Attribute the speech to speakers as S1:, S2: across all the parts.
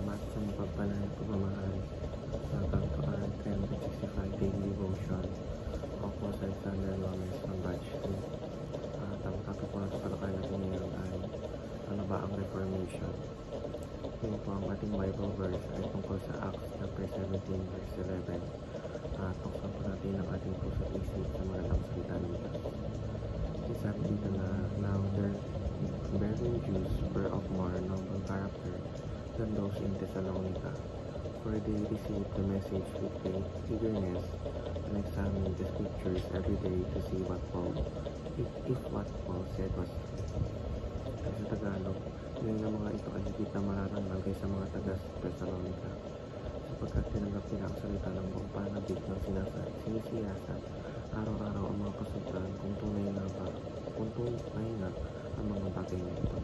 S1: salamat sa mapagpalang pagmamahal sa Tagpuan 365 Daily Devotion. Ako po sa Alexander Gomez ng Batch 2. At ang topic po na tatalakay natin ngayon ay ano ba ang Reformation? Ngayon po ang ating Bible verse ay tungkol sa Acts chapter 17 verse 11. At tuksan po natin ang ating puso at isip sa malalang salita ng Diyos. Sabi dito na, now their Berean Jews were of more noble character than those in Thessalonica, for they received the message with great eagerness and examined the scriptures every day to see what Paul, if what Paul said was true. Sa Tagalog, ngayon ang mga ito ay higit na mararangal kaysa mga taga-Thessalonica, sapagkat tinanggap nila ang salita ng buong panabik ng sinisiyasat araw-araw ang mga kasultan kung tunay na ang mga bagay na ito.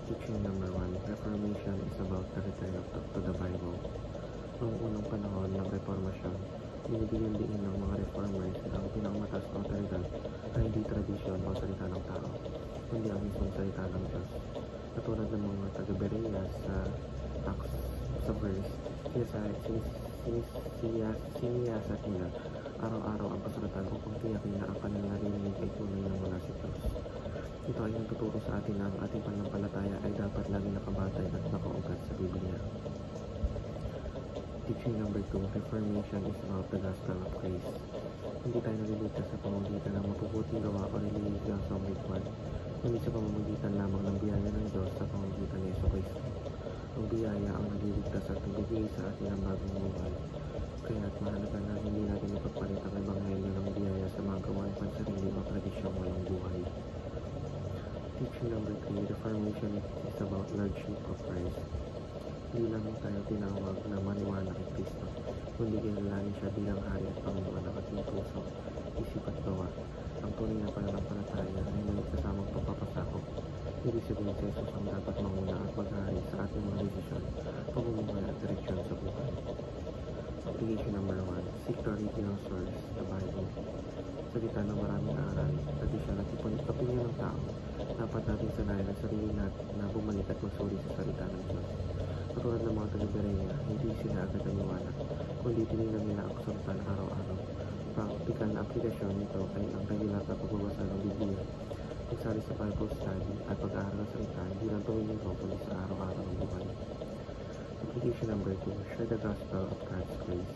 S1: Teaching number 1, Reformation is about the return to the Bible. Noong unang panahon ng Reformasyon, binibigyan din ng mga reformers na ang pinakamatas na otoridad ay hindi tradisyon o salita ng tao, kundi ang mismong salita ng Diyos. Katulad ng mga taga-Berea sa Acts sa verse, siniyasat nila araw-araw ang kasulatan upang tiyakin na ang kanilang narinig ay tunay na mula sa Diyos. Ito ay nagtuturo sa atin na ang ating pananampalataya ay dapat lagi nakabatay at nakaugat sa Biblia. Teaching number 2, Reformation is about the gospel of grace. Hindi tayo naliligtas sa pamamagitan ng mapuputing gawa o relihiyosong ritual, kundi sa pamamagitan lamang ng biyaya ng Diyos sa pamamagitan ni Jesucristo. Ang biyaya ang nagliligtas at nagbibigay sa atin ng bagong buhay. Kaya't mahalaga na hindi natin ipagpalit ang ebanghelyo ng biyaya sa mga gawain pansarili o tradisyong walang buhay. Teaching number 3, Reformation is about Lordship of Christ. Hindi lang tayo tinawag na maniwala kay Kristo, kundi kinalangin siya bilang hari at Panginoon ng ating puso, isip at gawa. Ang tunay na pananampalataya ay may kasamang pagpapasakop. Hindi sabihin sa Jesus ang dapat manguna at maghari sa ating mga desisyon, pamumuhay at direksyon sa buhay. Application number 1, seek the original source, the Bible. Sa gitna ng maraming aral, tradisyon at opinyon ng tao, dapat natin sanayan ang sarili natin na bumalik at magsuri sa salita ng Diyos. Katulad ng mga taga-Berea, hindi sila agad naniwala, kundi tinignan nila ang kasulatan araw-araw. Praktikal na aplikasyon nito ay ang regular na pagbabasa ng Biblia, pagsali sa Bible study at pag-aaral ng salita hindi lang tuwing linggo kundi sa araw-araw ng buhay. Application number 2, share the gospel of God's grace.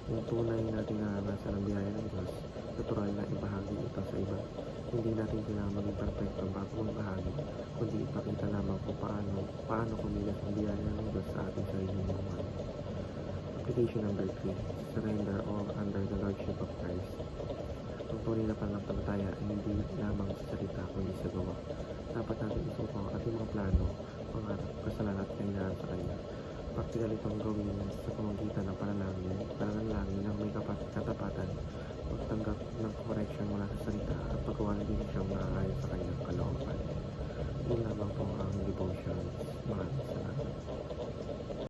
S1: Kung tunay natin naranasan ang biyaya ng Diyos, natural na ibahagi ito sa iba. Hindi natin kailangan maging perfecto bago magbahagi, kundi ipakita lamang kung paano kumilos ang biyaya ng Diyos sa ating sariling buhay. Application number 3, surrender all under the Lordship of Christ. Ang tunay na pananampalataya ay hindi lamang sa salita kundi sa gawa. Dapat natin isuko ang ating mga plano, pangarap, kasalanan at kailangan sa Kanya. Praktikal itong gawin sa pamamagitan ng pananalangin ng may katapatan, pagtanggap ng correction mula sa salita at paggawa ng desisyong naaayon sa Kanyang kalooban. Yun lamang po ang devotion. Maraming salamat.